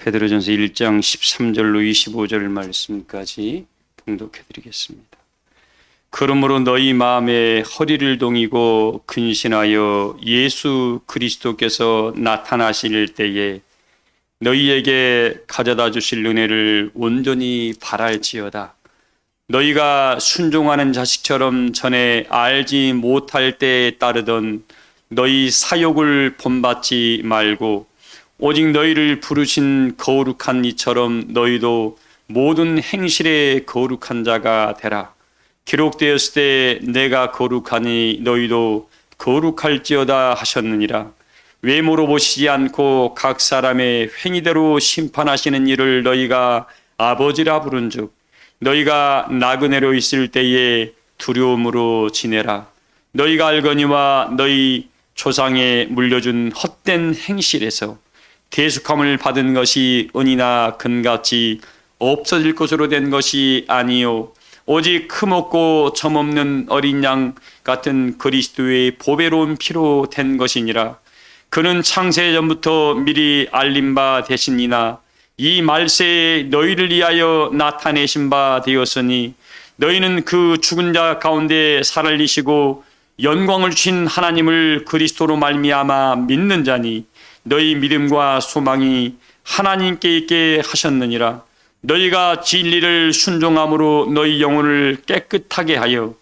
베드로전서 1장 13절로 25절 말씀까지 봉독해 드리겠습니다. 그러므로 너희 마음에 허리를 동이고 근신하여 예수 그리스도께서 나타나실 때에 너희에게 가져다 주실 은혜를 온전히 바랄지어다. 너희가 순종하는 자식처럼 전에 알지 못할 때에 따르던 너희 사욕을 본받지 말고 오직 너희를 부르신 거룩한 이처럼 너희도 모든 행실에 거룩한 자가 되라. 기록되었을 때 내가 거룩하니 너희도 거룩할지어다 하셨느니라. 외모로 보시지 않고 각 사람의 행위대로 심판하시는 이를 너희가 아버지라 부른즉 너희가 나그네로 있을 때에 두려움으로 지내라. 너희가 알거니와 너희 조상에 물려준 헛된 행실에서 대속함을 받은 것이 은이나 금같이 없어질 것으로 된 것이 아니요 오직 흠없고 점없는 어린 양 같은 그리스도의 보배로운 피로 된 것이니라. 그는 창세 전부터 미리 알림 바 되시니나 이 말세에 너희를 위하여 나타내신 바 되었으니 너희는 그 죽은 자 가운데 살아계시고 영광을 주신 하나님을 그리스도로 말미암아 믿는 자니 너희 믿음과 소망이 하나님께 있게 하셨느니라. 너희가 진리를 순종함으로 너희 영혼을 깨끗하게 하여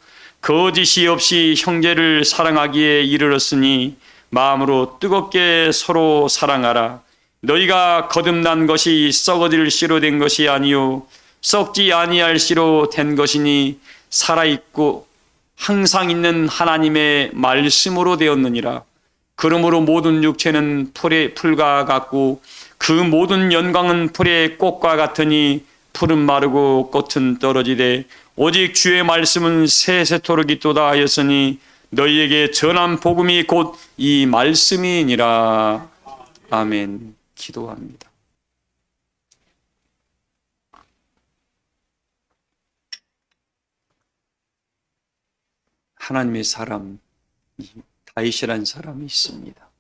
거짓이 없이 형제를 사랑하기에 이르렀으니 마음으로 뜨겁게 서로 사랑하라. 너희가 거듭난 것이 썩어질 씨로 된 것이 아니요 썩지 아니할 씨로 된 것이니 살아있고 항상 있는 하나님의 말씀으로 되었느니라. 그러므로 모든 육체는 풀과 같고 그 모든 영광은 풀의 꽃과 같으니 풀은 마르고 꽃은 떨어지되 오직 주의 말씀은 세세토록 있도다 하였으니 너희에게 전한 복음이 곧 이 말씀이니라. 아멘. 기도합니다. 하나님의 사람 다윗이라는 사람이 있습니다.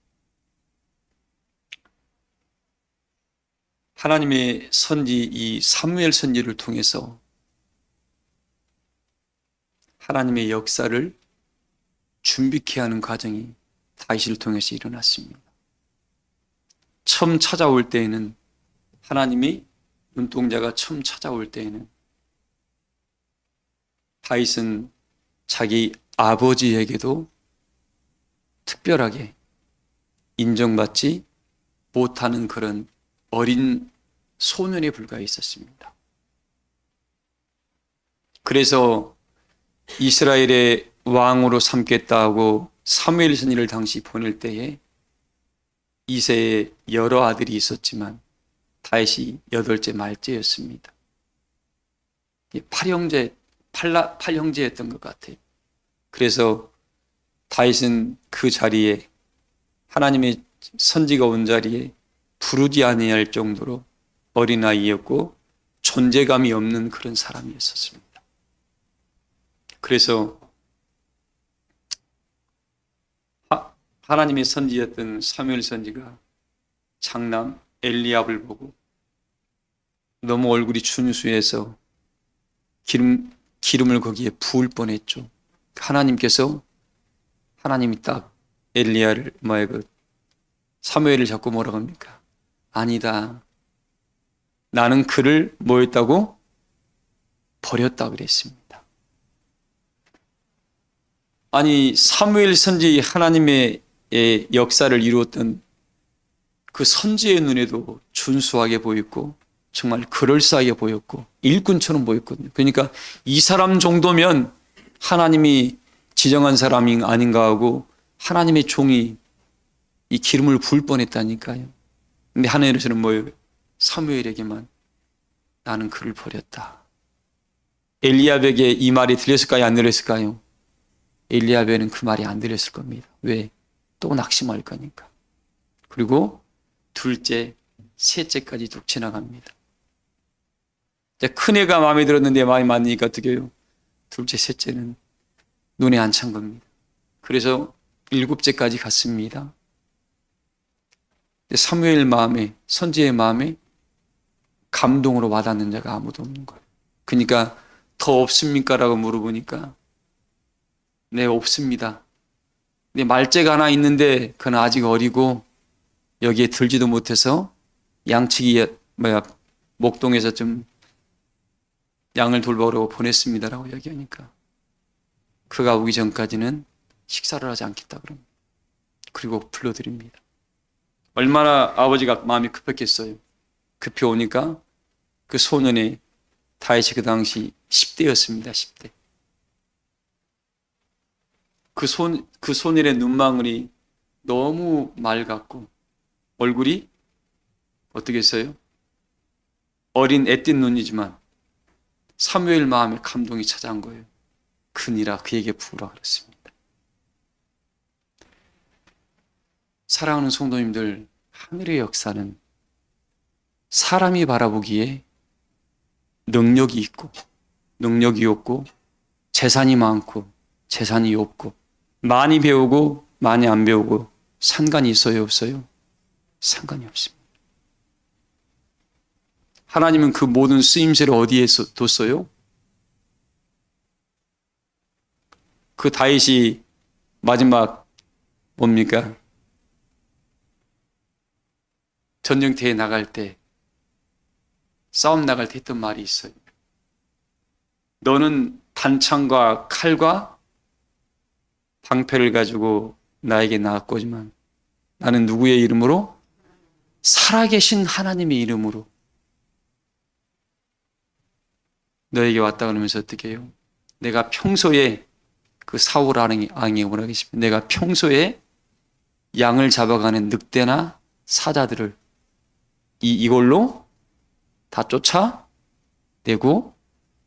하나님의 선지 이 사무엘 선지를 통해서 하나님의 역사를 준비케 하는 과정이 다윗을 통해서 일어났습니다. 처음 찾아올 때에는 하나님이 눈동자가 처음 찾아올 때에는 다윗은 자기 아버지에게도 특별하게 인정받지 못하는 그런 어린 소년에 불과해 있었습니다. 그래서 이스라엘의 왕으로 삼겠다 하고 사무엘 선지를 당시 보낼 때에 이새의 여러 아들이 있었지만 다윗이 8째 말째였습니다. 팔형제였던 것 같아요. 그래서 다윗은 그 자리에 하나님의 선지가 온 자리에 부르지 아니할 정도로 어린아이였고 존재감이 없는 그런 사람이었습니다. 그래서 하나님의 선지였던 사무엘 선지가 장남 엘리압을 보고 너무 얼굴이 준수해서 기름을 거기에 부을 뻔했죠. 하나님이 딱 엘리야를 사무엘을 잡고 뭐라고 합니까? 아니다. 나는 그를 뭐였다고? 버렸다 그랬습니다. 아니 사무엘 선지 하나님의 역사를 이루었던 그 선지의 눈에도 준수하게 보였고 정말 그럴싸하게 보였고 일꾼처럼 보였거든요. 그러니까 이 사람 정도면 하나님이 지정한 사람이 아닌가 하고 하나님의 종이 이 기름을 부을 뻔했다니까요. 근데 하나님께서는 뭐예요? 사무엘에게만 나는 그를 버렸다. 엘리압에게 이 말이 들렸을까요? 안 들렸을까요? 엘리압에는 그 말이 안 들렸을 겁니다. 왜? 또 낙심할 거니까. 그리고 둘째, 셋째까지 쭉 지나갑니다. 큰애가 마음에 들었는데 마음에 맞으니까 어떻게 해요? 둘째, 셋째는 눈에 안 찬 겁니다. 그래서 7째까지 갔습니다. 사무엘 마음에, 선지의 마음에 감동으로 와닿는 자가 아무도 없는 거예요. 그러니까 더 없습니까? 라고 물어보니까 네, 없습니다. 네, 말재가 하나 있는데 그는 아직 어리고 여기에 들지도 못해서 양치기 목동에서 좀 양을 돌보라고 보냈습니다라고 얘기하니까 그가 오기 전까지는 식사를 하지 않겠다 그럽니다. 그리고 불러드립니다. 얼마나 아버지가 마음이 급했겠어요. 급해 오니까 그 소년의 다윗이 그 당시 10대였습니다. 10대. 그 소년의 눈망울이 너무 맑았고 얼굴이 어떻게 했어요? 어린 애띤 눈이지만 사무엘 마음에 감동이 찾아온 거예요. 그니라 그에게 부으라 그랬습니다. 사랑하는 성도님들, 하늘의 역사는 사람이 바라보기에 능력이 있고 능력이 없고 재산이 많고 재산이 없고 많이 배우고 많이 안 배우고 상관이 있어요 없어요? 상관이 없습니다. 하나님은 그 모든 쓰임새를 어디에 뒀어요? 그 다윗이 마지막 뭡니까? 전쟁터에 나갈 때 싸움 나갈 때 했던 말이 있어요. 너는 단창과 칼과 방패를 가지고 나에게 나왔거지만 나는 누구의 이름으로? 살아계신 하나님의 이름으로 너에게 왔다 그러면서 어떻게 해요? 내가 평소에 그 사울 왕이 뭐라 계십니까? 내가 평소에 양을 잡아가는 늑대나 사자들을 이걸로 다 쫓아내고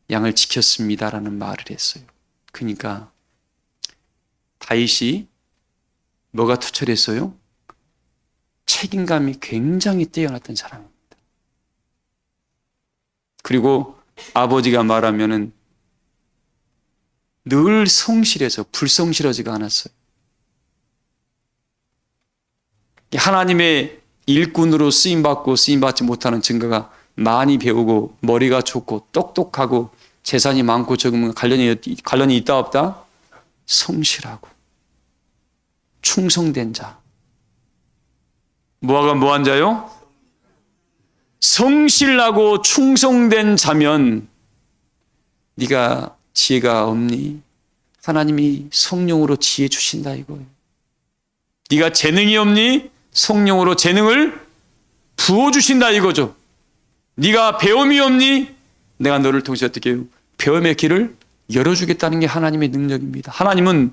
양을 지켰습니다라는 말을 했어요. 그러니까 다윗이 뭐가 투철했어요? 책임감이 굉장히 뛰어났던 사람입니다. 그리고 아버지가 말하면은 늘 성실해서 불성실하지가 않았어요. 하나님의 일꾼으로 쓰임받고 쓰임받지 못하는 증거가 많이 배우고 머리가 좋고 똑똑하고 재산이 많고 적으면 관련이 있다 없다? 성실하고 충성된 자. 뭐가 뭐한 자요? 성실하고 충성된 자면 네가 지혜가 없니? 하나님이 성령으로 지혜 주신다 이거예요. 네가 재능이 없니? 성령으로 재능을 부어주신다 이거죠. 네가 배움이 없니? 내가 너를 통해서 어떻게 해요? 배움의 길을 열어주겠다는 게 하나님의 능력입니다. 하나님은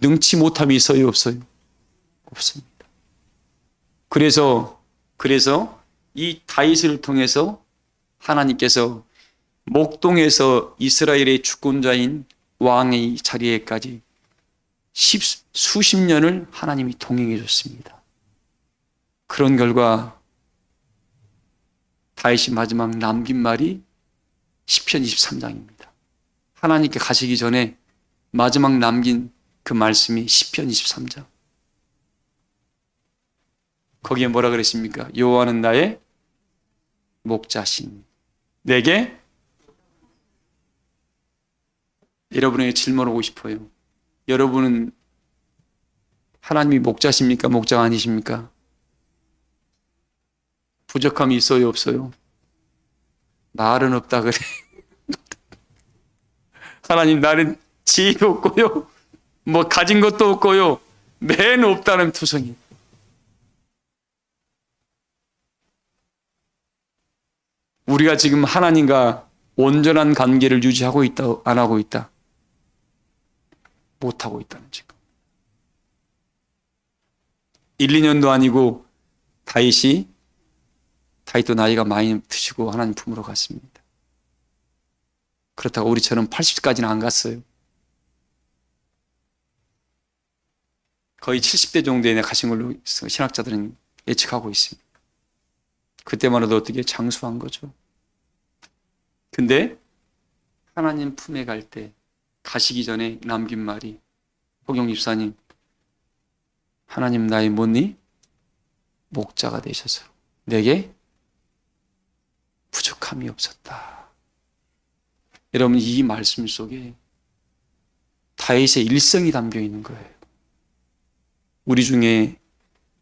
능치 못함이 있어요 없어요? 없습니다. 그래서 이 다윗을 통해서 하나님께서 목동에서 이스라엘의 주권자인 왕의 자리에까지 수십 년을 하나님이 동행해 줬습니다. 그런 결과 다윗이 마지막 남긴 말이 시편 23장입니다. 하나님께 가시기 전에 마지막 남긴 그 말씀이 시편 23장. 거기에 뭐라 그랬습니까? 여호와는 나의 목자신 내게 여러분에게 질문하고 싶어요. 여러분은 하나님이 목자십니까? 목자가 아니십니까? 부족함이 있어요? 없어요? 말은 없다 그래. 하나님 나는 지혜가 없고요. 뭐 가진 것도 없고요. 맨 없다는 투성이. 우리가 지금 하나님과 온전한 관계를 유지하고 있다, 안 하고 있다? 못하고 있다는 증거. 1, 2년도 아니고 다윗도 나이가 많이 드시고 하나님 품으로 갔습니다. 그렇다고 우리처럼 80까지는 안 갔어요. 거의 70대 정도에 가신 걸로 신학자들은 예측하고 있습니다. 그때만 해도 어떻게 장수한 거죠. 근데 하나님 품에 갈 때 가시기 전에 남긴 말이 호경 집사님 하나님 나의 뭐니? 목자가 되셔서 내게 부족함이 없었다. 여러분, 이 말씀 속에 다윗의 일성이 담겨 있는 거예요. 우리 중에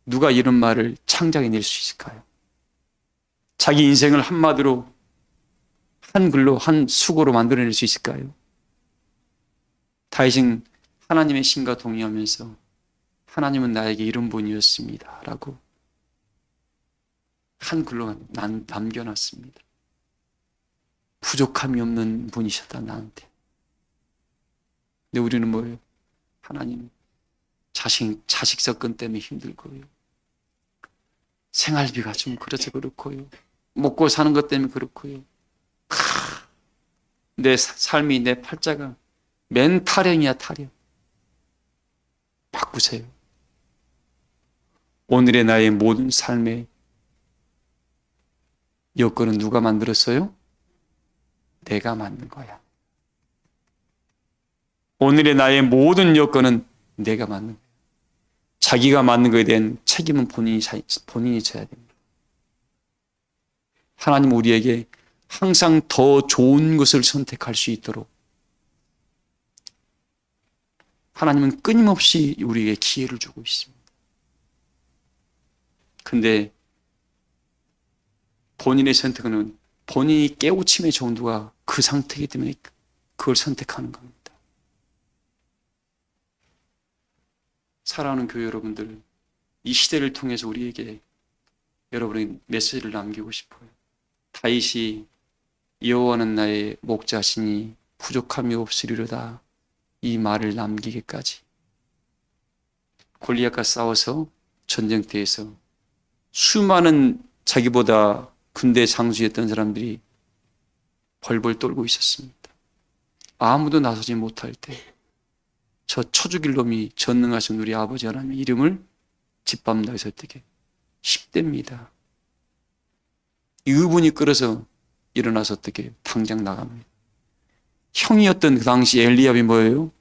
누가 이런 말을 창작해낼 수 있을까요? 자기 인생을 한마디로, 한 글로, 한 수고로 만들어낼 수 있을까요? 다윗은 하나님의 신과 동의하면서 하나님은 나에게 이런 분이었습니다 라고 한 글로 남겨놨습니다. 부족함이 없는 분이셨다, 나한테. 근데 우리는 뭐예요? 하나님, 자식 석건 때문에 힘들고요. 생활비가 좀 그래서 그렇고요. 먹고 사는 것 때문에 그렇고요. 내 삶이, 내 팔자가 맨 타령이야, 타령. 바꾸세요. 오늘의 나의 모든 삶의 여건은 누가 만들었어요? 내가 만든 거야. 오늘의 나의 모든 여건은 내가 만든 거야. 자기가 만든 것에 대한 책임은 본인이 져야 됩니다. 하나님 우리에게 항상 더 좋은 것을 선택할 수 있도록 하나님은 끊임없이 우리에게 기회를 주고 있습니다. 근데 본인의 선택은 본인이 깨우침의 정도가 그 상태이기 때문에 그걸 선택하는 겁니다. 사랑하는 교회 여러분들, 이 시대를 통해서 우리에게 여러분의 메시지를 남기고 싶어요. 다윗이 여호와는 나의 목자시니 부족함이 없으리로다, 이 말을 남기기까지. 골리앗과 싸워서 전쟁터에서 수많은 자기보다 군대 장수였던 사람들이 벌벌 떨고 있었습니다. 아무도 나서지 못할 때 저 쳐죽일 놈이 전능하신 우리 아버지 하나님의 이름을 짓밟는다 해서 어떻게 10대입니다. 의분이 끌어서 일어나서 어떻게 당장 나갑니다. 형이었던 그 당시 엘리압이 뭐예요?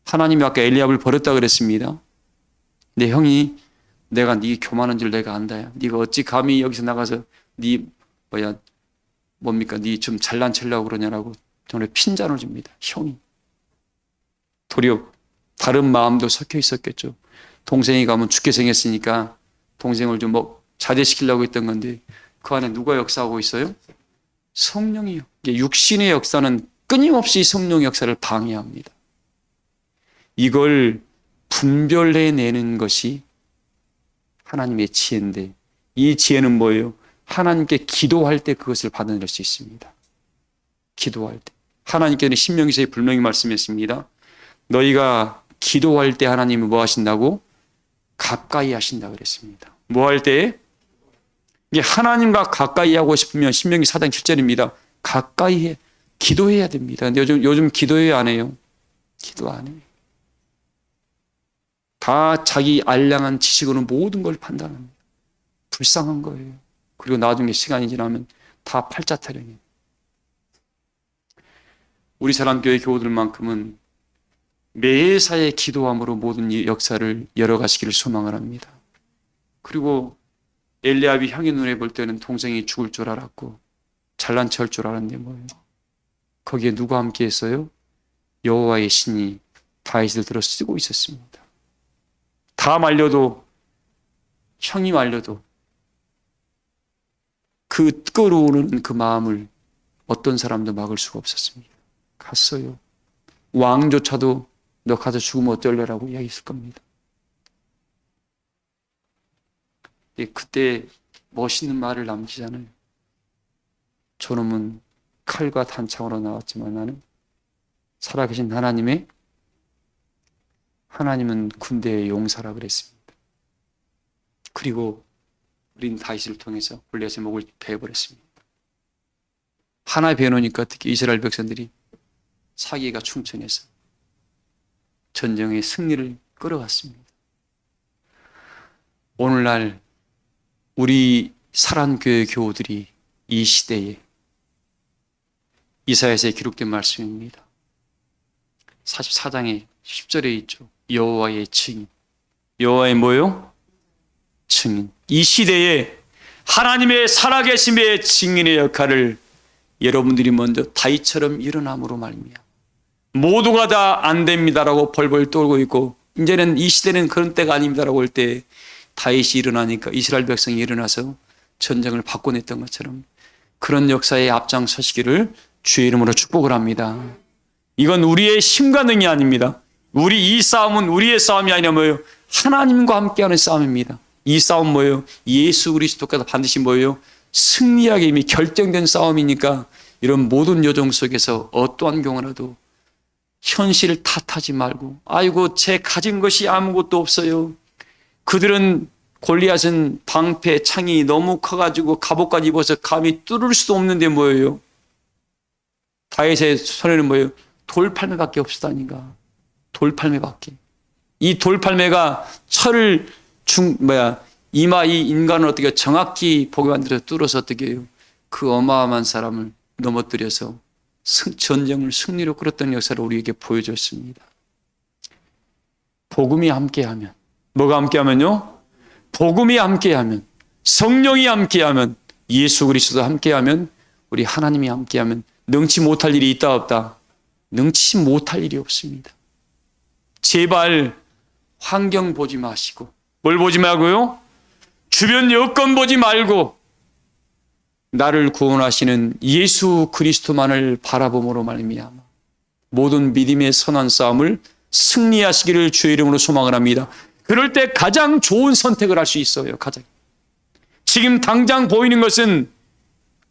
하나님이 아까 엘리압을 버렸다 그랬습니다. 내 형이 내가 네 교만한 줄 내가 안다. 네가 어찌 감히 여기서 나가서 네 뭡니까? 네 좀 잘난 체려고 그러냐라고 저는 핀잔을 줍니다. 형이. 도리어 다른 마음도 섞여 있었겠죠. 동생이 가면 죽게 생겼으니까 동생을 좀 자제시키려고 했던 건데 그 안에 누가 역사하고 있어요? 성령이요. 육신의 역사는 끊임없이 성령의 역사를 방해합니다. 이걸 분별해내는 것이 하나님의 지혜인데, 이 지혜는 뭐예요? 하나님께 기도할 때 그것을 받아낼 수 있습니다. 기도할 때. 하나님께는 신명기서에 분명히 말씀했습니다. 너희가 기도할 때 하나님이 뭐 하신다고? 가까이 하신다 그랬습니다. 뭐 할 때? 이게 하나님과 가까이 하고 싶으면 신명기 4장 7절입니다. 가까이 해. 기도해야 됩니다. 근데 요즘 기도해야 안 해요? 기도 안 해요. 다 자기 알량한 지식으로 모든 걸 판단합니다. 불쌍한 거예요. 그리고 나중에 시간이 지나면 다 팔자타령이에요. 우리 사람교회 교우들만큼은 매사에 기도함으로 모든 역사를 열어가시기를 소망을 합니다. 그리고 엘리압이 형의 눈에 볼 때는 동생이 죽을 줄 알았고 잘난 체 할 줄 알았는데 뭐예요? 거기에 누가 함께 했어요? 여호와의 신이 다윗을 들어 쓰고 있었습니다. 다 말려도, 형이 말려도 그 끓어오르는 그 마음을 어떤 사람도 막을 수가 없었습니다. 갔어요. 왕조차도 너 가서 죽으면 어떨래라고 이야기했을 겁니다. 그때 멋있는 말을 남기잖아요. 저놈은 칼과 단창으로 나왔지만 나는 살아계신 하나님은 군대의 용사라 그랬습니다. 그리고 우린 다윗을 통해서 골리앗의 목을 베어버렸습니다. 하나 베어놓으니까 특히 이스라엘 백성들이 사기가 충천해서 전쟁의 승리를 끌어갔습니다. 오늘날 우리 사랑교회 교우들이 이 시대에 이사야서에 기록된 말씀입니다. 44장의 10절에 있죠. 여호와의 증인. 여호와의 뭐요? 증인. 이 시대에 하나님의 살아계심의 증인의 역할을 여러분들이 먼저 다윗처럼 일어남으로 말미암아 모두가 다 안 됩니다라고 벌벌 떨고 있고 이제는 이 시대는 그런 때가 아닙니다라고 할 때 다윗이 일어나니까 이스라엘 백성이 일어나서 전쟁을 바꿔냈던 것처럼 그런 역사에 앞장서시기를 주의 이름으로 축복을 합니다. 이건 우리의 힘과 능이 아닙니다. 이 싸움은 우리의 싸움이 아니라 뭐예요? 하나님과 함께하는 싸움입니다. 이 싸움 뭐예요? 예수 그리스도께서 반드시 뭐예요? 승리하게 이미 결정된 싸움이니까 이런 모든 여정 속에서 어떠한 경우라도 현실을 탓하지 말고 아이고 제 가진 것이 아무것도 없어요. 그들은 골리앗은 방패 창이 너무 커가지고 갑옷까지 입어서 감히 뚫을 수도 없는데 뭐예요? 다윗의 손에는 뭐예요? 돌팔매밖에 없었다니까. 돌팔매밖에. 이 돌팔매가 철을 이마 이 인간을 어떻게 정확히 보게 만들어서 뚫어서 어떻게 해요? 그 어마어마한 사람을 넘어뜨려서 전쟁을 승리로 끌었던 역사를 우리에게 보여줬습니다. 복음이 함께하면, 뭐가 함께하면요? 복음이 함께하면, 성령이 함께하면, 예수 그리스도 함께하면, 우리 하나님이 함께하면 능치 못할 일이 있다 없다? 능치 못할 일이 없습니다. 제발 환경 보지 마시고 뭘 보지 말고요? 주변 여건 보지 말고 나를 구원하시는 예수 그리스도만을 바라봄으로 말미암아 모든 믿음의 선한 싸움을 승리하시기를 주의 이름으로 소망을 합니다. 그럴 때 가장 좋은 선택을 할 수 있어요. 지금 당장 보이는 것은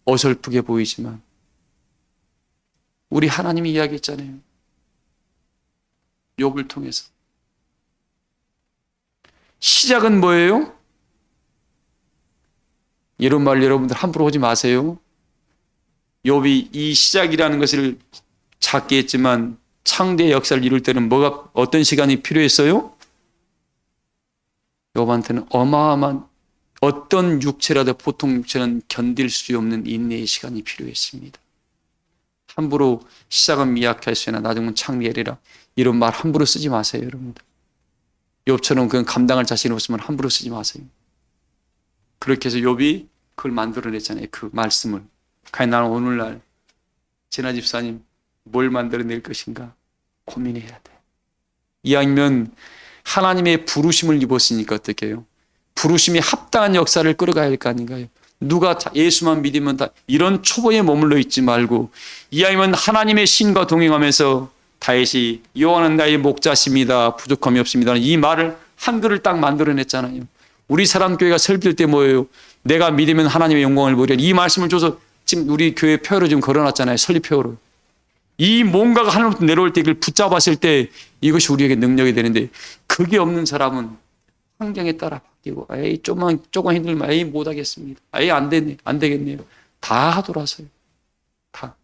어설프게 보이지만 우리 하나님이 이야기했잖아요. 욥을 통해서. 시작은 뭐예요? 이런 말 여러분들 함부로 하지 마세요. 욥이 이 시작이라는 것을 작게 했지만 창대의 역사를 이룰 때는 어떤 시간이 필요했어요? 욥한테는 어마어마한 어떤 육체라도 보통 육체는 견딜 수 없는 인내의 시간이 필요했습니다. 함부로 시작은 미약할수나 나중은 창대하리라 이런 말 함부로 쓰지 마세요, 여러분들. 욥처럼 그건 감당할 자신이 없으면 함부로 쓰지 마세요. 그렇게 해서 욥이 그걸 만들어냈잖아요. 그 말씀을. 과연 나는 오늘날 진아 집사님 뭘 만들어낼 것인가 고민해야 돼. 이왕이면 하나님의 부르심을 입었으니까 어떻게 해요? 부르심이 합당한 역사를 끌어가야 할 거 아닌가요? 누가 예수만 믿으면 다 이런 초보에 머물러 있지 말고 이왕이면 하나님의 신과 동행하면서 다윗이 여호와는 나의 목자십니다. 부족함이 없습니다. 이 말을 한글을 딱 만들어냈잖아요. 우리 사람교회가 설교할 때 뭐예요? 내가 믿으면 하나님의 영광을 보리라. 이 말씀을 줘서 지금 우리 교회 표어로 지금 걸어놨잖아요. 설립표어로. 이 뭔가가 하늘부터 내려올 때 이걸 붙잡았을 때 이것이 우리에게 능력이 되는데 그게 없는 사람은 환경에 따라 바뀌고 에이 조금 힘들면 에이 못하겠습니다. 에이 안 되겠네요. 다 하더라서요. 다.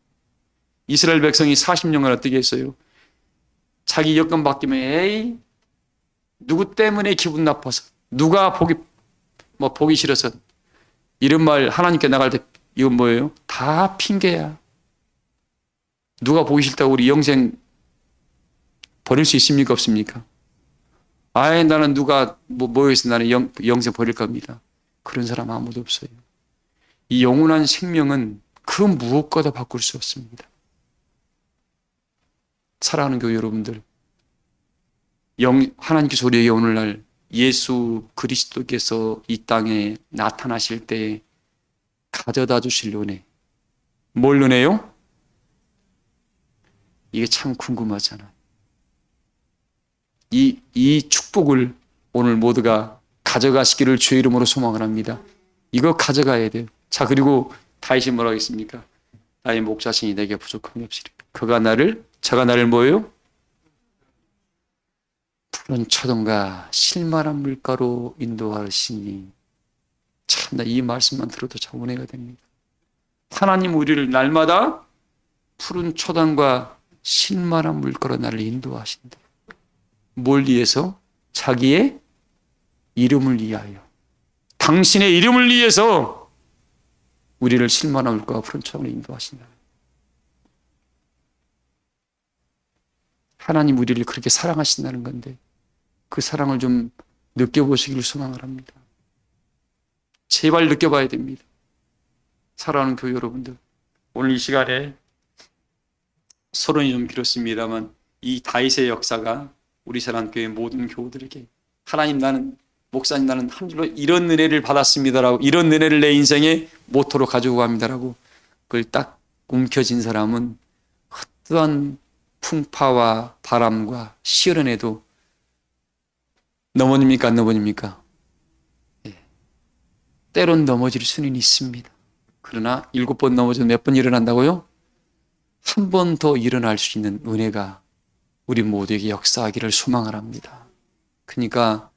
이스라엘 백성이 40년간 어떻게 했어요? 자기 여건 바뀌면 에이 누구 때문에 기분 나빠서 누가 보기 싫어서 이런 말 하나님께 나갈 때 이건 뭐예요? 다 핑계야. 누가 보기 싫다고 우리 영생 버릴 수 있습니까? 없습니까? 아예 나는 누가 뭐해서 나는 영생 버릴 겁니다. 그런 사람 아무도 없어요. 이 영원한 생명은 그 무엇과도 바꿀 수 없습니다. 사랑하는 교회 여러분들, 하나님께서 우리에게 오늘날 예수 그리스도께서 이 땅에 나타나실 때 가져다 주실 은혜. 뭘 은혜요? 이게 참 궁금하잖아요. 이 축복을 오늘 모두가 가져가시기를 주의 이름으로 소망을 합니다. 이거 가져가야 돼요. 자, 그리고 다윗이 뭐라고 했습니까? 나의 목자신이 내게 부족함이 없으리라. 저가 나를 뭐예요? 푸른 초동과 실만한 물가로 인도하시니. 참나 이 말씀만 들어도 참 은혜가 됩니다. 하나님 우리를 날마다 푸른 초단과 실만한 물가로 나를 인도하신다. 뭘 위해서? 자기의 이름을 위하여. 당신의 이름을 위해서 우리를 실만한 물가와 푸른 초단으로 인도하신다. 하나님 우리를 그렇게 사랑하신다는 건데 그 사랑을 좀 느껴보시기를 소망을 합니다. 제발 느껴봐야 됩니다. 사랑하는 교회 여러분들, 오늘 이 시간에 서론이 좀 길었습니다만 이 다윗의 역사가 우리 사랑교회 모든 교우들에게 하나님, 나는 목사님, 나는 한 줄로 이런 은혜를 받았습니다라고, 이런 은혜를 내 인생의 모토로 가지고 갑니다라고 그걸 딱 움켜쥔 사람은 어떠한 풍파와 바람과 시련에도 넘어집니까, 안 넘어집니까? 때론 넘어질 수는 있습니다. 그러나 7번 넘어져 몇 번 일어난다고요? 한 번 더 일어날 수 있는 은혜가 우리 모두에게 역사하기를 소망합니다. 그러니까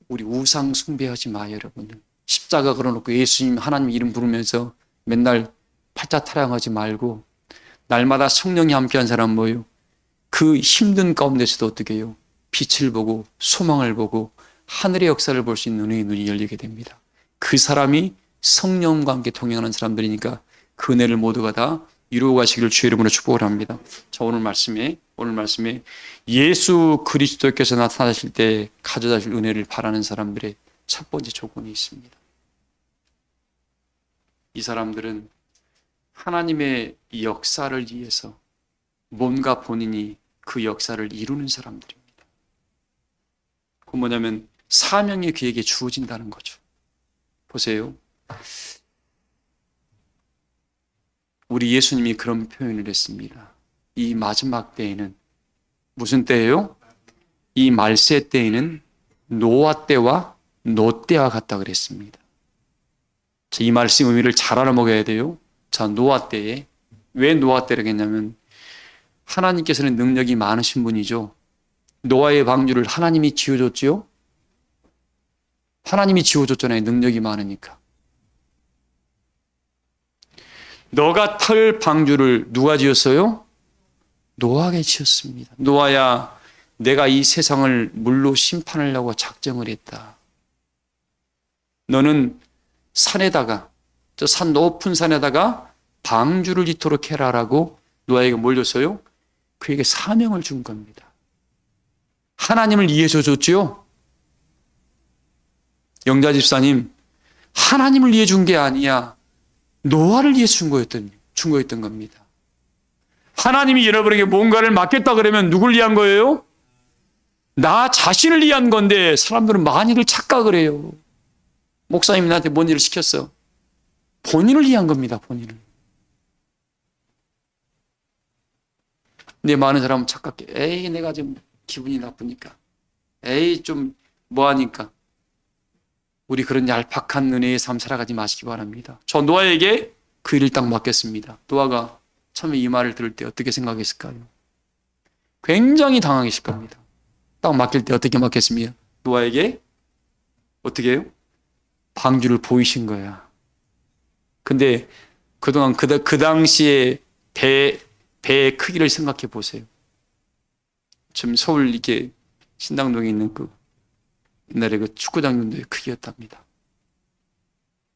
우리 우상 숭배하지 마요, 여러분들. 십자가 걸어놓고 예수님, 하나님 이름 부르면서 맨날 팔자 타령하지 말고 날마다 성령이 함께한 사람 뭐예요? 그 힘든 가운데서도 어떻게 해요? 빛을 보고 소망을 보고 하늘의 역사를 볼 수 있는 은혜의 눈이 열리게 됩니다. 그 사람이 성령과 함께 동행하는 사람들이니까 그 은혜를 모두가 다 이루어 가시기를 주의 이름으로 축복을 합니다. 자, 오늘 말씀에 예수 그리스도께서 나타나실 때 가져다 줄 은혜를 바라는 사람들의 첫 번째 조건이 있습니다. 이 사람들은 하나님의 역사를 위해서 뭔가 본인이 그 역사를 이루는 사람들입니다. 그건 뭐냐면 사명이 그에게 주어진다는 거죠. 보세요. 우리 예수님이 그런 표현을 했습니다. 이 마지막 때에는 무슨 때예요? 이 말세 때에는 노아 때와 노 때와 같다 그랬습니다. 자, 이 말씀 의미를 잘 알아먹어야 돼요. 자, 노아 때에, 왜 노아 때라고 했냐면 하나님께서는 능력이 많으신 분이죠. 노아의 방주를 하나님이 지어줬지요. 하나님이 지어줬잖아요. 능력이 많으니까. 너가 털 방주를 누가 지었어요? 노아가 지었습니다. 노아야, 내가 이 세상을 물로 심판하려고 작정을 했다. 너는 산에다가, 저 산 높은 산에다가 방주를 짓도록 해라라고 노아에게 뭘 줬어요? 그에게 사명을 준 겁니다. 하나님을 위해서 줬지요? 영자 집사님, 하나님을 위해 준 게 아니야. 노아를 위해 준 거였던 겁니다. 하나님이 여러분에게 뭔가를 맡겼다 그러면 누굴 위한 거예요? 나 자신을 위한 건데 사람들은 많이들 착각을 해요. 목사님이 나한테 뭔 일을 시켰어? 본인을 위한 겁니다. 본인을. 근데 많은 사람은 착각해. 에이, 내가 좀 기분이 나쁘니까. 에이, 좀 뭐하니까. 우리 그런 얄팍한 은혜의 삶 살아가지 마시기 바랍니다. 저 노아에게 그 일을 딱 맡겼습니다. 노아가 처음에 이 말을 들을 때 어떻게 생각했을까요? 굉장히 당황했을 겁니다. 딱 맡길 때 어떻게 맡겼습니까? 노아에게 어떻게 해요? 방주를 보이신 거야. 근데 그동안 그 당시에 배의 크기를 생각해 보세요. 지금 서울 이렇게 신당동에 있는 그 옛날에 그 축구장 정도의 크기였답니다.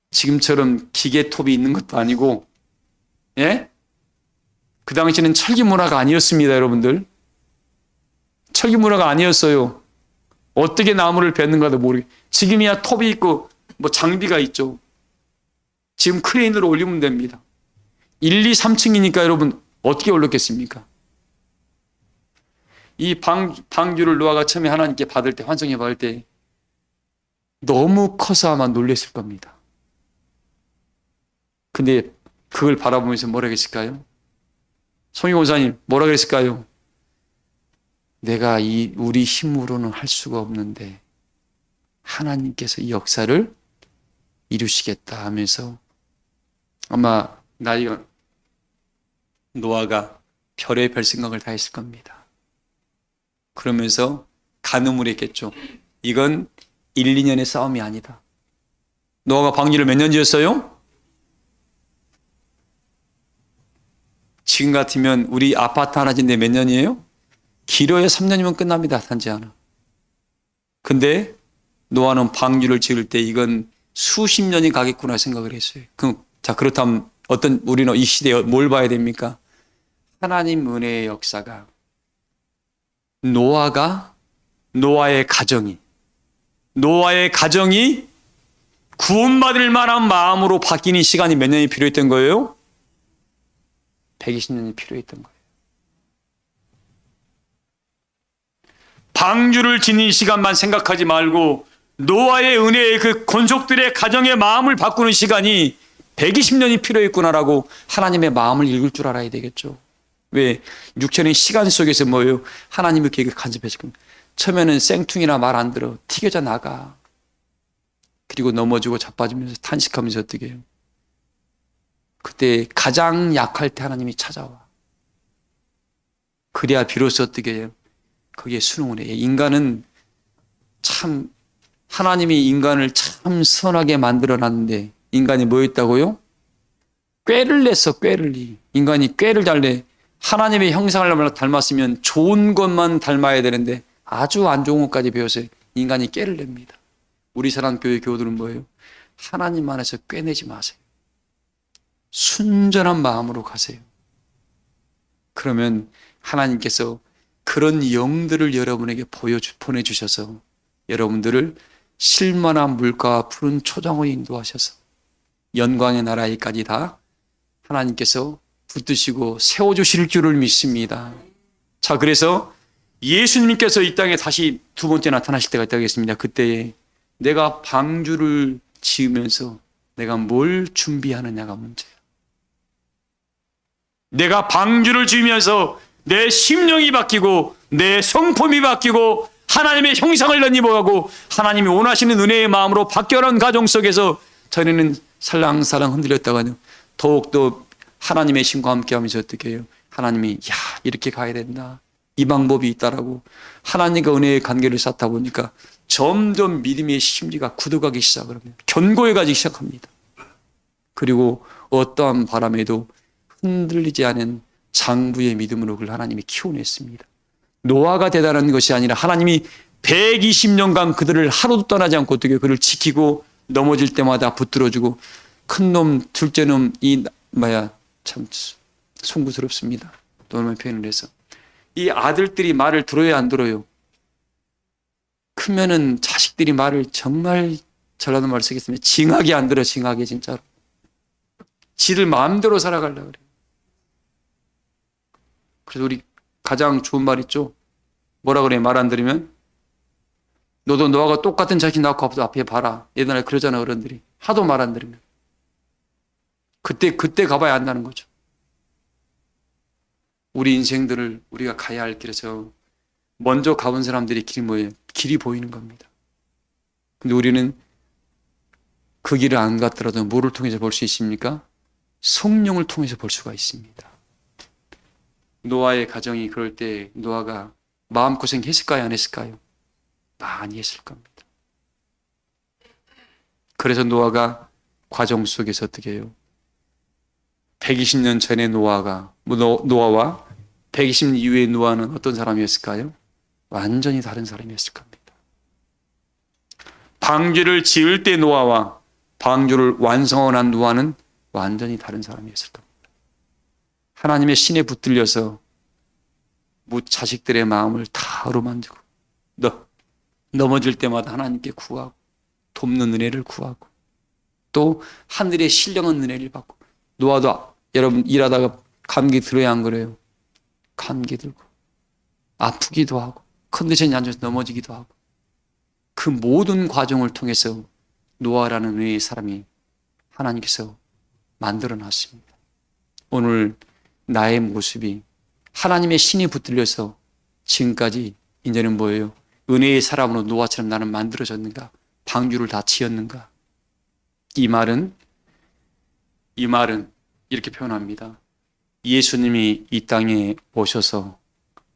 지금처럼 기계톱이 있는 것도 아니고, 예? 그 당시에는 철기 문화가 아니었습니다, 여러분들. 철기 문화가 아니었어요. 어떻게 나무를 뱉는가도 모르게. 지금이야 톱이 있고, 뭐 장비가 있죠. 지금 크레인으로 올리면 됩니다. 1, 2, 3층이니까 여러분, 어떻게 올렸겠습니까? 이 방주를 노아가 처음에 하나님께 받을 때, 환송해 받을 때, 너무 커서 아마 놀랬을 겁니다. 근데 그걸 바라보면서 뭐라 그랬을까요? 송희 권사님, 뭐라 그랬을까요? 내가 우리 힘으로는 할 수가 없는데 하나님께서 이 역사를 이루시겠다 하면서 아마 노아가 별의 별 생각을 다 했을 겁니다. 그러면서 간음을 했겠죠. 이건 1, 2년의 싸움이 아니다. 노아가 방주를 몇 년 지었어요? 지금 같으면 우리 아파트 하나 짓는데 몇 년이에요? 길어야 3년이면 끝납니다. 단지 하나. 근데 노아는 방주를 지을 때 이건 수십 년이 가겠구나 생각을 했어요. 자, 그렇다면 우리는 이 시대에 뭘 봐야 됩니까? 하나님 은혜의 역사가 노아의 가정이 구원받을 만한 마음으로 바뀌는 시간이 몇 년이 필요했던 거예요? 120년이 필요했던 거예요. 방주를 짓는 시간만 생각하지 말고 노아의 은혜의 그 권속들의 가정의 마음을 바꾸는 시간이 120년이 필요했구나라고 하나님의 마음을 읽을 줄 알아야 되겠죠. 왜? 육체는 시간 속에서 뭐예요? 하나님의 계획을 간섭해서 처음에는 생퉁이나 말 안 들어 튀겨져 나가. 그리고 넘어지고 자빠지면서 탄식하면서 어떻게 해요? 그때 가장 약할 때 하나님이 찾아와. 그래야 비로소 어떻게 해요? 거기에 순응을 해요. 인간은 참 하나님이 인간을 참 선하게 만들어놨는데 인간이 뭐였다고요? 꾀를 냈어. 꾀를. 인간이 꾀를 잘 내. 하나님의 형상을 닮았으면 좋은 것만 닮아야 되는데 아주 안 좋은 것까지 배워서 인간이 꾀를 냅니다. 우리 사랑교회 교우들은 뭐예요? 하나님 안에서 꾀내지 마세요. 순전한 마음으로 가세요. 그러면 하나님께서 그런 영들을 여러분에게 보내주셔서 여러분들을 실만한 물가와 푸른 초장으로 인도하셔서 영광의 나라에까지 다 하나님께서 붙드시고 세워주실 줄을 믿습니다. 자, 그래서 예수님께서 이 땅에 다시 두 번째 나타나실 때가 있다고 했습니다. 그때에 내가 방주를 지으면서 내가 뭘 준비하느냐가 문제야. 내가 방주를 지으면서 내 심령이 바뀌고 내 성품이 바뀌고 하나님의 형상을 입어가고 하나님이 원하시는 은혜의 마음으로 바뀌어난 가정 속에서 전에는 살랑살랑 흔들렸다가는 더욱더 하나님의 신과 함께 하면서 어떻게 해요? 하나님이 야 이렇게 가야 된다. 이 방법이 있다라고 하나님과 은혜의 관계를 쌓다 보니까 점점 믿음의 심리가 굳어가기 시작합니다. 견고해가기 시작합니다. 그리고 어떠한 바람에도 흔들리지 않은 장부의 믿음으로 그걸 하나님이 키워냈습니다. 노아가 대단한 것이 아니라 하나님이 120년간 그들을 하루도 떠나지 않고 어떻게 그를 지키고 넘어질 때마다 붙들어주고 큰 놈, 둘째 놈, 참 송구스럽습니다. 또 얼마나 표현을 해서. 이 아들들이 말을 들어야 안 들어요? 크면은 자식들이 말을 정말 전라도 말을 쓰겠습니다. 징하게 안 들어, 징하게 진짜로. 지들 마음대로 살아가려고 그래요. 그래서 우리 가장 좋은 말 있죠? 뭐라 그래요? 말 안 들으면? 너도 너하고 똑같은 자식 낳고 앞에 봐라. 옛날에 그러잖아, 어른들이. 하도 말 안 들으면. 그때 가봐야 안다는 거죠. 우리 인생들을 우리가 가야 할 길에서 먼저 가본 사람들이 길이 뭐예요? 길이 보이는 겁니다. 근데 우리는 그 길을 안 갔더라도 뭐를 통해서 볼 수 있습니까? 성령을 통해서 볼 수가 있습니다. 노아의 가정이 그럴 때 노아가 마음고생 했을까요? 안 했을까요? 많이 했을 겁니다. 그래서 노아가 과정 속에서 어떻게 해요? 120년 전에 노아와 120년 이후의 노아는 어떤 사람이었을까요? 완전히 다른 사람이었을 겁니다. 방주를 지을 때 노아와 방주를 완성한 노아는 완전히 다른 사람이었을 겁니다. 하나님의 신에 붙들려서 자식들의 마음을 다 어루만지고 넘어질 때마다 하나님께 구하고 돕는 은혜를 구하고 또 하늘의 신령한 은혜를 받고 노아도 여러분 일하다가 감기 들어야 안 그래요? 감기 들고 아프기도 하고 컨디션이 안 좋아서 넘어지기도 하고 그 모든 과정을 통해서 노아라는 은혜의 사람이 하나님께서 만들어 놨습니다. 오늘 나의 모습이 하나님의 신이 붙들려서 지금까지 이제는 뭐예요? 은혜의 사람으로 노아처럼 나는 만들어졌는가? 방주를 다 지었는가? 이 말은 이렇게 표현합니다. 예수님이 이 땅에 오셔서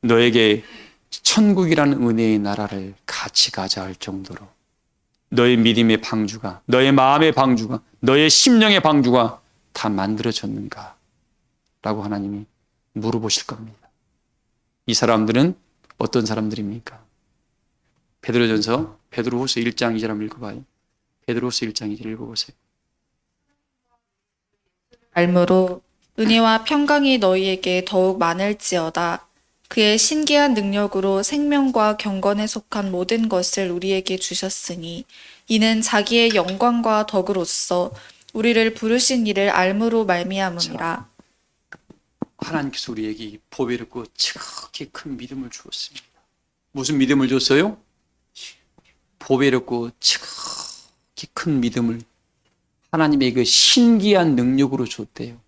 너에게 천국이라는 은혜의 나라를 같이 가자 할 정도로 너의 믿음의 방주가, 너의 마음의 방주가, 너의 심령의 방주가 다 만들어졌는가? 라고 하나님이 물어보실 겁니다. 이 사람들은 어떤 사람들입니까? 베드로전서 베드로후서 1장 2절 한번 읽어봐요. 베드로후서 1장 2절 읽어보세요. 알므로 은혜와 평강이 너희에게 더욱 많을지어다. 그의 신기한 능력으로 생명과 경건에 속한 모든 것을 우리에게 주셨으니 이는 자기의 영광과 덕으로서 우리를 부르신 이를 알므로 말미암음이라. 하나님께서 우리에게 이 보배롭고 지극히 큰 믿음을 주었습니다. 무슨 믿음을 줬어요? 보배롭고 지극히 큰 믿음을 하나님의 그 신기한 능력으로 줬대요.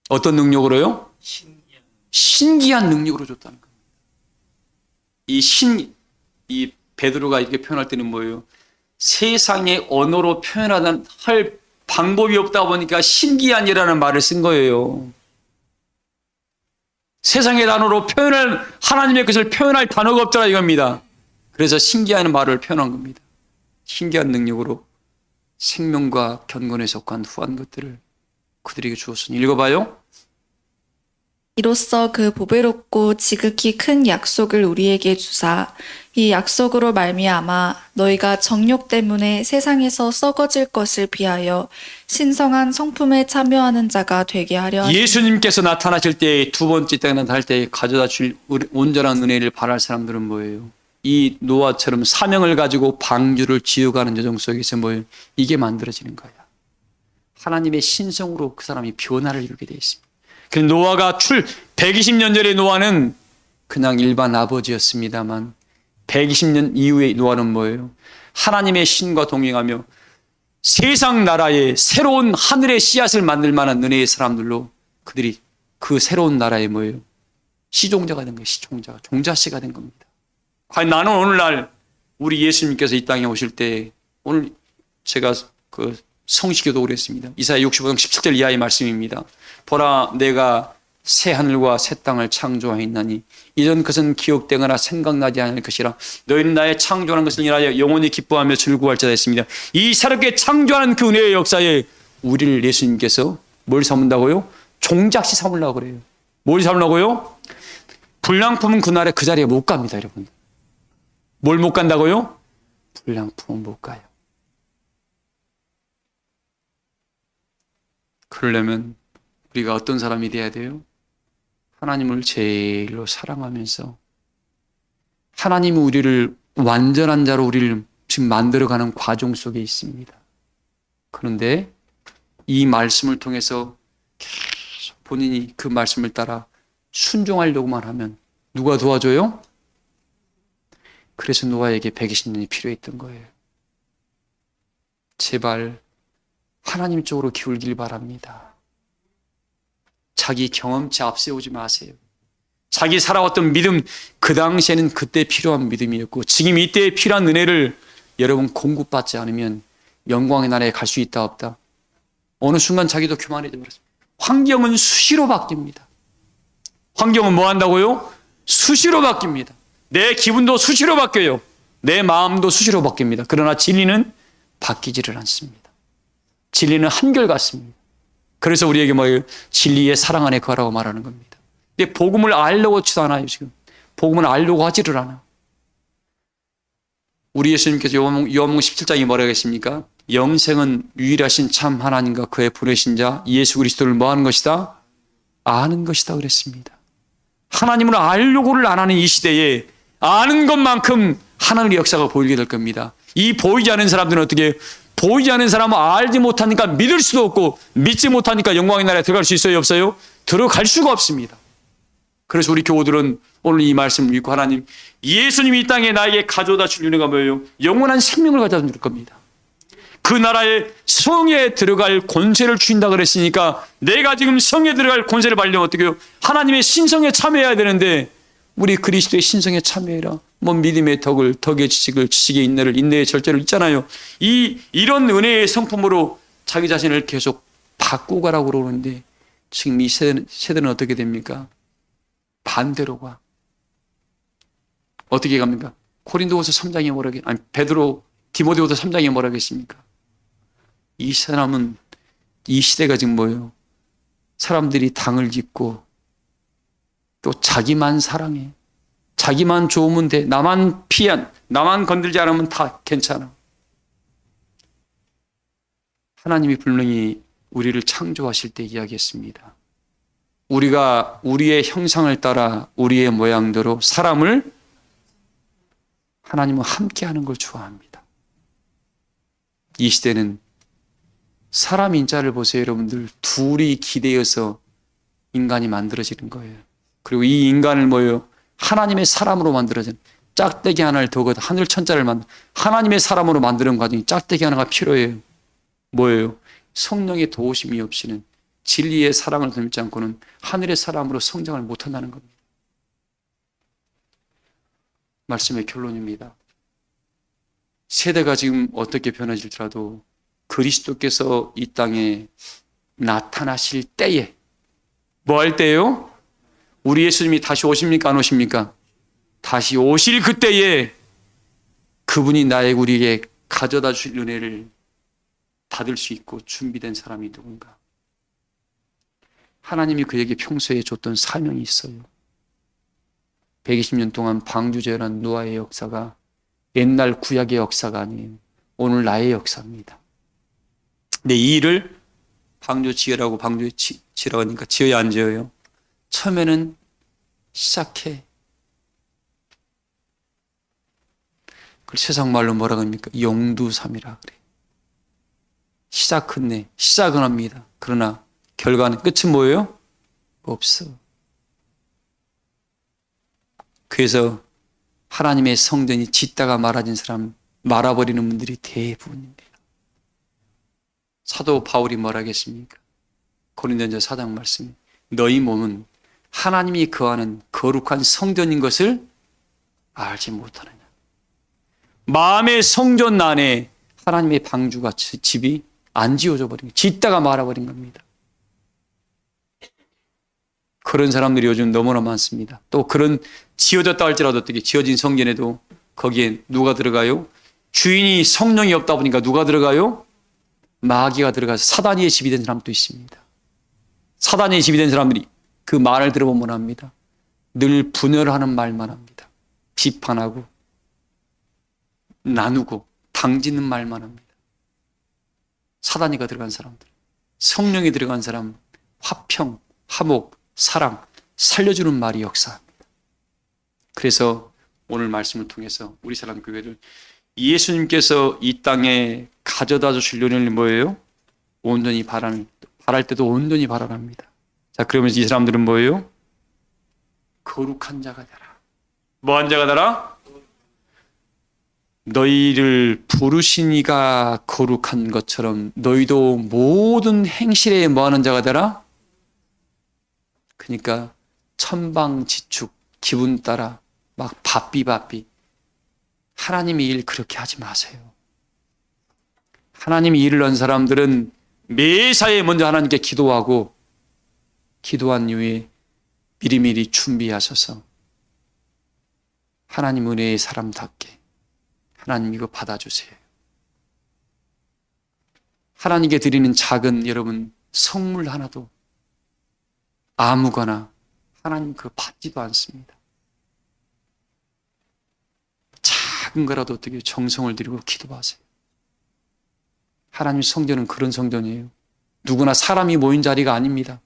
어떤 능력으로요? 신기한 능력으로 줬다는 겁니다. 이 베드로가 이렇게 표현할 때는 뭐예요? 세상의 언어로 표현하는 할 방법이 없다 보니까 신기한이라는 말을 쓴 거예요. 세상의 단어로 하나님의 것을 표현할 단어가 없더라 이겁니다. 그래서 신기한 말을 표현한 겁니다. 신기한 능력으로 생명과 견곤에 속한 후한 것들을 그들에게 주었으니 읽어봐요. 이로써 그 보배롭고 지극히 큰 약속을 우리에게 주사 이 약속으로 말미암아 너희가 정욕 때문에 세상에서 썩어질 것을 비하여 신성한 성품에 참여하는 자가 되게 하려 하시니 예수님께서 나타나실 때 두 번째 때가 나타날 때 가져다 줄 온전한 은혜를 바랄 사람들은 뭐예요? 이 노아처럼 사명을 가지고 방주를 지어가는 여정 속에서 뭐예요? 이게 만들어지는 거야. 하나님의 신성으로 그 사람이 변화를 이루게 되어 있습니다. 그 노아가 120년 전에 노아는 그냥 일반 아버지였습니다만 120년 이후의 노아는 뭐예요? 하나님의 신과 동행하며 세상 나라에 새로운 하늘의 씨앗을 만들 만한 은혜의 사람들로 그들이 그 새로운 나라에 뭐예요? 시종자가 된 거예요. 종자씨가 된 겁니다. 과연 나는 오늘날 우리 예수님께서 이 땅에 오실 때 오늘 제가 그 성시교도 그랬습니다. 이사야 65장 17절 이하의 말씀입니다. 보라 내가 새 하늘과 새 땅을 창조하였나니 이전 것은 기억되거나 생각나지 않을 것이라 너희는 나의 창조하는 것을 인하여 영원히 기뻐하며 즐거워할 자다 했습니다. 이 새롭게 창조하는 그 은혜의 역사에 우리를 예수님께서 뭘 삼는다고요? 종작시 삼으려고 그래요. 뭘 삼으려고요? 불량품은 그날에 그 자리에 못 갑니다, 여러분. 뭘 못 간다고요? 불량품은 못 가요. 그러려면 우리가 어떤 사람이 돼야 돼요? 하나님을 제일로 사랑하면서 하나님이 우리를 완전한 자로 우리를 지금 만들어가는 과정 속에 있습니다. 그런데 이 말씀을 통해서 계속 본인이 그 말씀을 따라 순종하려고만 하면 누가 도와줘요? 그래서 노아에게 120년이 필요했던 거예요. 제발 하나님 쪽으로 기울길 바랍니다. 자기 경험치 앞세우지 마세요. 자기 살아왔던 믿음, 그 당시에는 그때 필요한 믿음이었고 지금 이때에 필요한 은혜를 여러분 공급받지 않으면 영광의 나라에 갈 수 있다 없다? 어느 순간 자기도 교만해져 버렸습니다. 환경은 수시로 바뀝니다. 환경은 뭐 한다고요? 수시로 바뀝니다. 내 기분도 수시로 바뀌어요. 내 마음도 수시로 바뀝니다. 그러나 진리는 바뀌지를 않습니다. 진리는 한결같습니다. 그래서 우리에게 뭐예요? 진리의 사랑 안에 거하라고 말하는 겁니다. 근데 복음을 알려고 하지도 않아요, 지금. 복음을 알려고 하지를 않아. 우리 예수님께서 요한복음 17장에 뭐라고 했습니까? 영생은 유일하신 참 하나님과 그의 보내신 자 예수 그리스도를 뭐 하는 것이다? 아는 것이다 그랬습니다. 하나님을 알려고를 안 하는 이 시대에 아는 것만큼 하나님의 역사가 보이게 될 겁니다. 이 보이지 않는 사람들은 어떻게 보이지 않는 사람은 알지 못하니까 믿을 수도 없고 믿지 못하니까 영광의 나라에 들어갈 수 있어요? 없어요? 들어갈 수가 없습니다. 그래서 우리 교우들은 오늘 이 말씀을 읽고 하나님 예수님이 이 땅에 나에게 가져다 줄 은혜가 뭐예요? 영원한 생명을 가져다 줄 겁니다. 그 나라의 성에 들어갈 권세를 주신다 그랬으니까 내가 지금 성에 들어갈 권세를 받으려면 어떻게 해요? 하나님의 신성에 참여해야 되는데 우리 그리스도의 신성에 참여해라. 뭐 믿음의 덕을, 덕의 지식을, 지식의 인내를, 인내의 절제를 있잖아요. 이런 은혜의 성품으로 자기 자신을 계속 바꾸가라고 그러는데 지금 이 세대는 어떻게 됩니까? 반대로 가. 어떻게 갑니까? 고린도후서 3장에 뭐라고 아니 베드로 디모데후서 3장에 뭐라고 했습니까? 이 사람은 이 시대가 지금 뭐예요? 사람들이 당을 짓고 또 자기만 사랑해. 자기만 좋으면 돼. 나만 나만 건들지 않으면 다 괜찮아. 하나님이 분명히 우리를 창조하실 때 이야기했습니다. 우리가 우리의 형상을 따라 우리의 모양대로 사람을 하나님은 함께하는 걸 좋아합니다. 이 시대는 사람 인자를 보세요, 여러분들. 둘이 기대어서 인간이 만들어지는 거예요. 그리고 이 인간을 뭐예요? 하나님의 사람으로 만들어진, 짝대기 하나를 두고 하늘 천자를 하나님의 사람으로 만드는 과정이 짝대기 하나가 필요해요. 뭐예요? 성령의 도우심이 없이는, 진리의 사랑을 닮지 않고는 하늘의 사람으로 성장을 못한다는 겁니다. 말씀의 결론입니다. 세대가 지금 어떻게 변해질지라도 그리스도께서 이 땅에 나타나실 때에, 뭐 할 때요? 우리 예수님이 다시 오십니까? 안 오십니까? 다시 오실 그때에 그분이 우리에게 가져다 주실 은혜를 받을 수 있고 준비된 사람이 누군가? 하나님이 그에게 평소에 줬던 사명이 있어요. 120년 동안 방주제란 노아의 역사가 옛날 구약의 역사가 아니에요. 오늘 나의 역사입니다. 근데 이 일을 방주 지으라고 방주 지으라고 하니까 지어야 안 지어요? 처음에는 시작해. 그 세상 말로 뭐라 그럽니까? 용두삼이라 그래. 시작은 네, 시작은 합니다. 그러나 결과는, 끝은 뭐예요? 없어. 그래서 하나님의 성전이 짓다가 말아진 사람, 말아버리는 분들이 대부분입니다. 사도 바울이 뭐라 하겠습니까? 고린도전서 4장 말씀, 너희 몸은 하나님이 거하는 거룩한 성전인 것을 알지 못하느냐. 마음의 성전 안에 하나님의 방주가, 집이 안 지어져 버린 거예요. 짓다가 말아버린 겁니다. 그런 사람들이 요즘 너무나 많습니다. 또 그런 지어졌다 할지라도 어떻게 지어진 성전에도 거기에 누가 들어가요? 주인이 성령이 없다 보니까 누가 들어가요? 마귀가 들어가서 사단의 집이 된 사람도 있습니다. 사단의 집이 된 사람들이 그 말을 들어보면 합니다. 늘 분열하는 말만 합니다. 비판하고 나누고 당짓는 말만 합니다. 사단이가 들어간 사람들, 성령이 들어간 사람, 화평, 화목, 사랑, 살려주는 말이 역사합니다. 그래서 오늘 말씀을 통해서 우리 사람 교회를 예수님께서 이 땅에 가져다 주실 은혜를 뭐예요? 온전히 바랄 때도 온전히 바라랍니다. 자, 그러면서 이 사람들은 뭐예요? 거룩한 자가 되라. 뭐한 자가 되라? 너희를 부르신 이가 거룩한 것처럼 너희도 모든 행실에 뭐하는 자가 되라? 그러니까 천방지축, 기분 따라 막 바삐 하나님의 일 그렇게 하지 마세요. 하나님이 일을 한 사람들은 매사에 먼저 하나님께 기도하고 기도한 이후에 미리미리 준비하셔서 하나님 은혜의 사람답게 하나님 이거 받아주세요. 하나님께 드리는 작은 여러분 선물 하나도 아무거나 하나님 그거 받지도 않습니다. 작은 거라도 어떻게 정성을 들이고 기도하세요. 하나님 성전은 그런 성전이에요. 누구나 사람이 모인 자리가 아닙니다.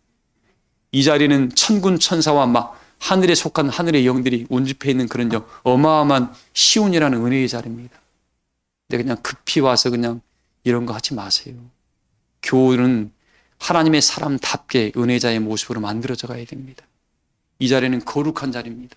이 자리는 천군 천사와 막 하늘에 속한 하늘의 영들이 운집해 있는 그런 어마어마한 시온이라는 은혜의 자리입니다. 근데 그냥 급히 와서 그냥 이런 거 하지 마세요. 교회는 하나님의 사람답게 은혜자의 모습으로 만들어져 가야 됩니다. 이 자리는 거룩한 자리입니다.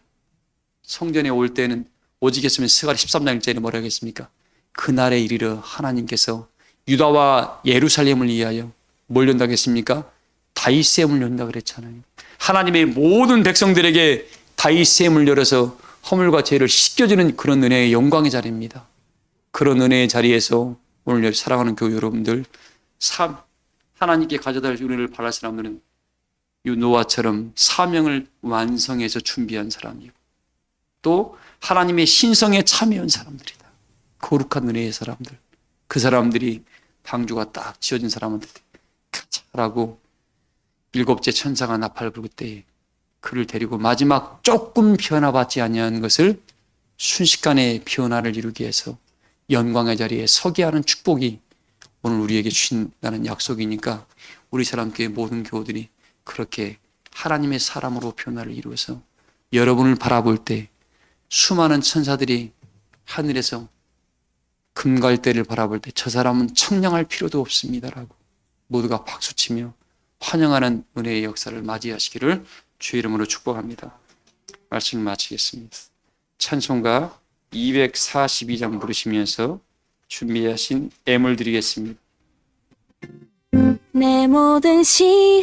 성전에 올 때는 오직 했으면 스가랴 13장 1절에 뭐라고 했습니까? 그날에 이르러 하나님께서 유다와 예루살렘을 위하여 뭘 연다고 했습니까? 다윗샘을 연다 그랬잖아요. 하나님의 모든 백성들에게 다윗샘을 열어서 허물과 죄를 씻겨주는 그런 은혜의 영광의 자리입니다. 그런 은혜의 자리에서 오늘 사랑하는 교회 여러분들, 하나님께 가져다 줄 은혜를 바랄 사람들은 노아처럼 사명을 완성해서 준비한 사람이고 또 하나님의 신성에 참여한 사람들이다. 거룩한 은혜의 사람들. 그 사람들이 방주가 딱 지어진 사람한테 잘하고 일곱째 천사가 나팔 불 때에 그를 데리고 마지막 조금 변화받지 아니한 것을 순식간에 변화를 이루기 위해서 영광의 자리에 서게 하는 축복이 오늘 우리에게 주신다는 약속이니까 우리 사람교회 모든 교우들이 그렇게 하나님의 사람으로 변화를 이루어서 여러분을 바라볼 때 수많은 천사들이 하늘에서 금갈대를 바라볼 때 저 사람은 청량할 필요도 없습니다라고 모두가 박수치며 환영하는 은혜의 역사를 맞이하시기를 주의 이름으로 축복합니다. 말씀을 마치겠습니다. 찬송가 242장 부르시면서 준비하신 애물 드리겠습니다. 내 모든 시간